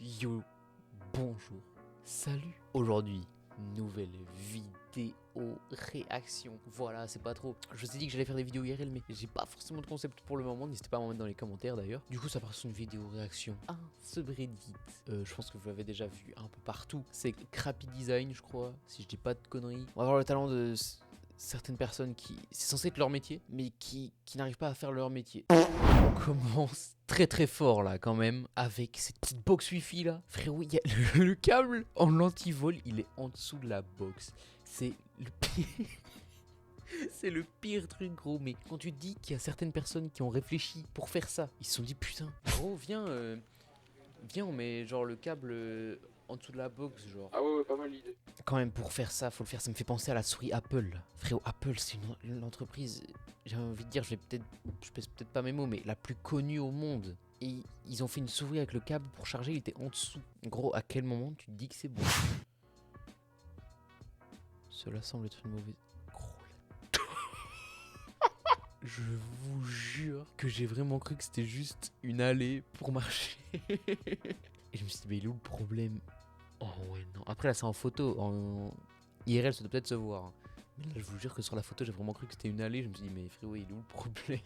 Yo, bonjour, salut. Aujourd'hui, nouvelle vidéo réaction. Voilà, c'est pas trop. Je vous ai dit que j'allais faire des vidéos IRL, mais j'ai pas forcément de concept pour le moment. N'hésitez pas à m'en mettre dans les commentaires d'ailleurs. Du coup, ça part sur une vidéo réaction. Un subreddit. Je pense que vous l'avez déjà vu un peu partout. C'est Crappy Design, je crois, si je dis pas de conneries. On va avoir le talent de certaines personnes qui, c'est censé être leur métier, mais qui n'arrivent pas à faire leur métier. On commence très fort là quand même, avec cette petite box wifi là. Frérot, il y a le câble en anti-vol, il est en dessous de la box. C'est le pire. C'est le pire truc gros, mais quand tu te dis qu'il y a certaines personnes qui ont réfléchi pour faire ça, ils se sont dit putain, gros viens, on met genre le câble en dessous de la box genre. Ah ouais, pas mal l'idée. Quand même pour faire ça, faut le faire, ça me fait penser à la souris Apple. Frérot, Apple c'est une entreprise, j'ai envie de dire, je pèse peut-être pas mes mots, mais la plus connue au monde. Et ils ont fait une souris avec le câble pour charger, il était en dessous. Gros, à quel moment tu te dis que c'est bon? Cela semble être une mauvaise... Je vous jure que j'ai vraiment cru que c'était juste une allée pour marcher. Et je me suis dit, mais il est où le problème? Oh ouais, non. Après, là, c'est en photo. En IRL, ça doit peut-être se voir. Mais là, je vous jure que sur la photo, j'ai vraiment cru que c'était une allée. Je me suis dit, mais frérot, il est où le problème?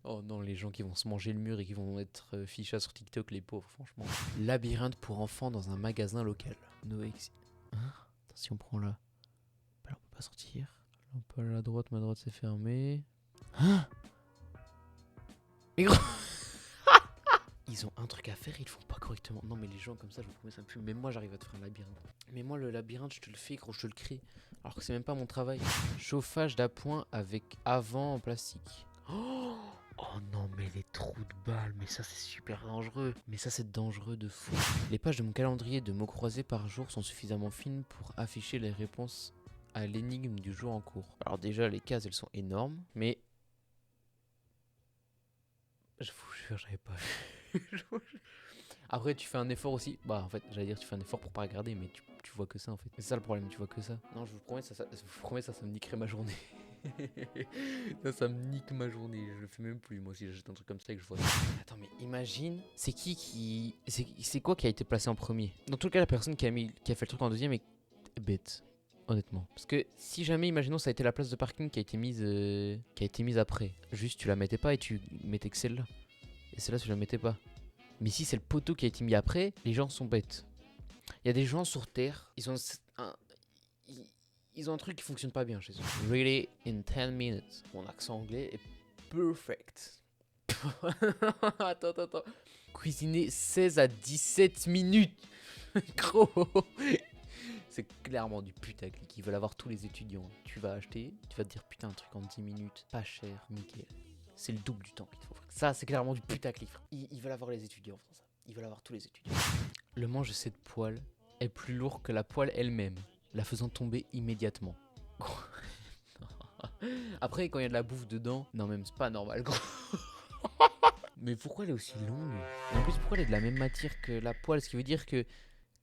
Oh non, les gens qui vont se manger le mur et qui vont être fichas sur TikTok, les pauvres, franchement. Labyrinthe pour enfants dans un magasin local. Noex. Hein? Attends, si on prend là. Bah là, on peut pas sortir. Là, on peut aller à la droite, ma droite c'est fermé. Hein? Mais gros. Ils ont un truc à faire, ils le font pas correctement. Non mais les gens comme ça, je vous promets ça me fume. Même moi j'arrive à te faire un labyrinthe. Mais moi le labyrinthe je te le fais gros, je te le crée. Alors que c'est même pas mon travail. Chauffage d'appoint avec avant en plastique. Oh non mais les trous de balles, mais ça c'est super dangereux. Mais ça c'est dangereux de fou. Les pages de mon calendrier de mots croisés par jour sont suffisamment fines pour afficher les réponses à l'énigme du jour en cours. Alors déjà les cases elles sont énormes, mais... Je vous jure j'avais pas vu. Après tu fais un effort aussi. Bah en fait j'allais dire tu fais un effort pour pas regarder, mais tu vois que ça en fait. C'est ça le problème, tu vois que ça. Non je vous promets ça me niquerait ma journée. ça me nique ma journée. Je le fais même plus moi si j'achète un truc comme ça et que je vois ça. Attends mais imagine, c'est c'est quoi qui a été placé en premier? Dans tout cas la personne qui a fait le truc en deuxième est bête. Honnêtement. Parce que si jamais, imaginons, ça a été la place de parking qui a été mise après. Juste, tu la mettais pas et tu mettais que celle-là. Et celle-là, tu la mettais pas. Mais si c'est le poteau qui a été mis après, les gens sont bêtes. Il y a des gens sur Terre, ils ont un truc qui fonctionne pas bien chez eux. Really in 10 minutes. Mon accent anglais est perfect. Attends. Cuisiner 16 à 17 minutes. Gros. C'est clairement du putaclic. Ils veulent avoir tous les étudiants. Tu vas acheter, tu vas te dire putain un truc en 10 minutes, pas cher, nickel. C'est le double du temps qu'il te faut. Ça c'est clairement du putaclic. Ils veulent avoir les étudiants en faisant ça. Ils veulent avoir tous les étudiants. Le manche de cette poêle est plus lourd que la poêle elle-même, la faisant tomber immédiatement. Après quand il y a de la bouffe dedans, non même c'est pas normal gros. Mais pourquoi elle est aussi longue? Et en plus pourquoi elle est de la même matière que la poêle? Ce qui veut dire que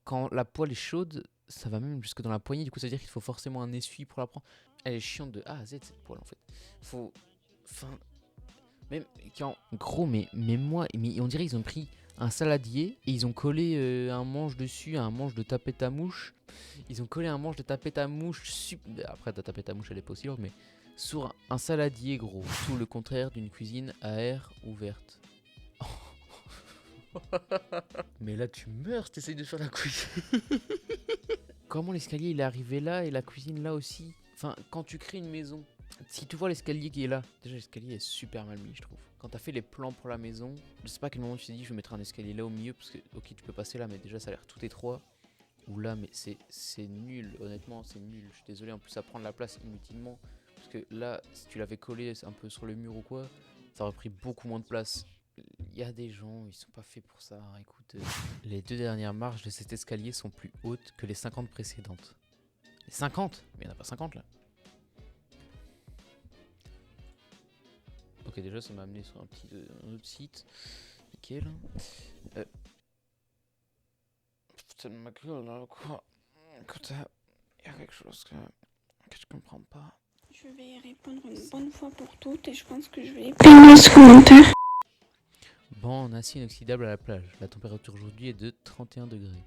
quand la poêle est chaude, ça va même jusque dans la poignée, du coup ça veut dire qu'il faut forcément un essuie pour la prendre. Elle est chiante de A à Z cette poêle en fait. Faut... Enfin... Même quand... Gros mais moi, mais on dirait qu'ils ont pris un saladier et ils ont collé un manche dessus, un manche de tapette à mouche. Ils ont collé un manche de tapette à mouche, après ta tapette à mouche elle est pas aussi lourde, mais sur un saladier gros. Tout le contraire d'une cuisine à air ouverte. Mais là tu meurs si t'essayes de faire la cuisine. Comment l'escalier il est arrivé là et la cuisine là aussi? Enfin quand tu crées une maison, si tu vois l'escalier qui est là, déjà l'escalier est super mal mis je trouve. Quand t'as fait les plans pour la maison, je sais pas à quel moment tu t'es dit je vais mettre un escalier là au milieu parce que ok tu peux passer là mais déjà ça a l'air tout étroit. Ou là mais c'est nul, honnêtement c'est nul. Je suis désolé, en plus ça prend de la place inutilement. Parce que là si tu l'avais collé un peu sur le mur ou quoi, ça aurait pris beaucoup moins de place. Il y a des gens, ils sont pas faits pour ça. Écoute, les 2 dernières marches de cet escalier sont plus hautes que les 50 précédentes. Les 50? Mais il n'y en a pas 50 là. Ok, déjà ça m'a amené sur un autre site. Nickel. Putain de ma gueule là quoi. Écoute, il y a quelque chose que je comprends pas. Je vais y répondre une bonne fois pour toutes et je pense que je vais éliminer ce commentaire. Banc en acier inoxydable à la plage. La température aujourd'hui est de 31 degrés.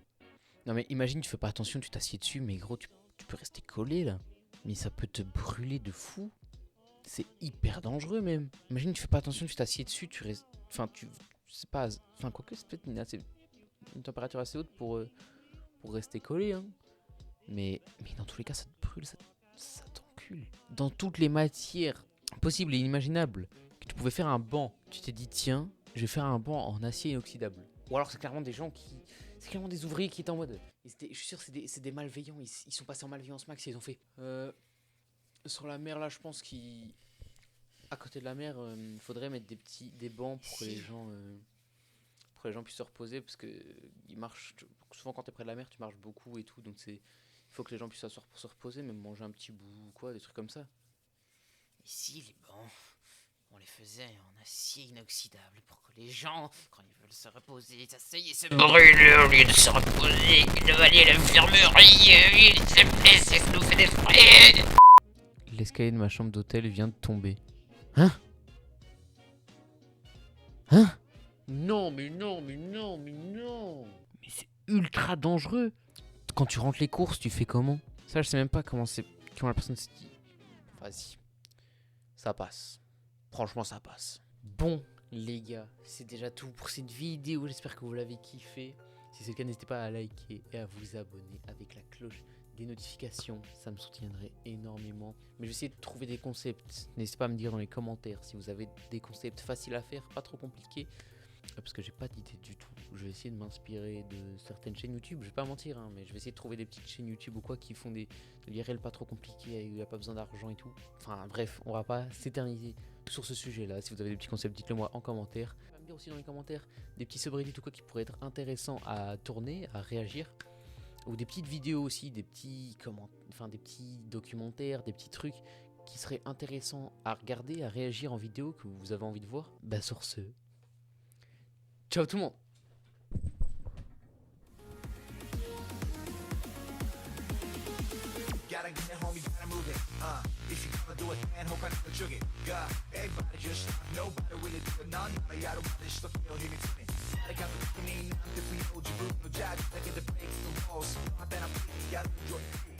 Non mais imagine, tu fais pas attention, tu t'assieds dessus, mais gros, tu peux rester collé là. Mais ça peut te brûler de fou. C'est hyper dangereux même. Imagine, tu fais pas attention, tu t'assieds dessus, tu restes. Enfin, tu. Je sais pas. Enfin, quoique, c'est peut-être une température assez haute pour rester collé, hein. Mais dans tous les cas, ça te brûle, ça t'encule. Dans toutes les matières possibles et inimaginables que tu pouvais faire un banc, tu t'es dit, tiens, je vais faire un banc en acier inoxydable. Ou alors, c'est clairement des gens qui. C'est clairement des ouvriers qui étaient en mode. Je suis sûr, c'est des malveillants. Ils sont passés en malveillance max et ils ont fait. Sur la mer, là, je pense qu'à côté de la mer, il faudrait mettre des bancs pour que les gens puissent se reposer parce que ils marchent. Souvent, quand t'es près de la mer, tu marches beaucoup et tout, donc il faut que les gens puissent s'asseoir pour se reposer, même manger un petit bout ou quoi, des trucs comme ça. Ici, les bancs, on les faisait en acier inoxydable pour que les gens, quand ils veulent se reposer, s'asseyent et se brûlent au lieu de se reposer, ils doivent aller à l'infirmerie, s'il te plaît, ça nous fait des frais. L'escalier de ma chambre d'hôtel vient de tomber. Hein? Hein? Non, mais non, mais non, mais non! Mais c'est ultra dangereux! Quand tu rentres les courses, tu fais comment? Ça, je sais même pas comment la personne s'est dit. Vas-y. Ça passe. Franchement, ça passe. Bon, les gars, c'est déjà tout pour cette vidéo. J'espère que vous l'avez kiffé. Si c'est le cas, n'hésitez pas à liker et à vous abonner avec la cloche des notifications. Ça me soutiendrait énormément. Mais je vais essayer de trouver des concepts. N'hésitez pas à me dire dans les commentaires si vous avez des concepts faciles à faire, pas trop compliqués. Parce que j'ai pas d'idée du tout. Je vais essayer de m'inspirer de certaines chaînes YouTube. Je vais pas mentir, hein, mais je vais essayer de trouver des petites chaînes YouTube ou quoi qui font des l'IRL pas trop compliqués, où il n'y a pas besoin d'argent et tout. Enfin bref, on va pas s'éterniser sur ce sujet-là. Si vous avez des petits concepts, dites-le moi en commentaire. Vous pouvez me dire aussi dans les commentaires des petits subreddits ou quoi qui pourraient être intéressants à tourner, à réagir. Ou des petites vidéos aussi, des petits documentaires, des petits trucs qui seraient intéressants à regarder, à réagir en vidéo que vous avez envie de voir. Bah sur ce. Ciao tout le monde. Gotta get it, homie, gotta move it. If you gonna do it, man, hope I never jug it. God, everybody just nobody really do it. None, I don't want this stuff, feel him, it's me. I got the mean, if we hold you, no judge, I get the breaks, the walls. I bet I'm gotta enjoy it.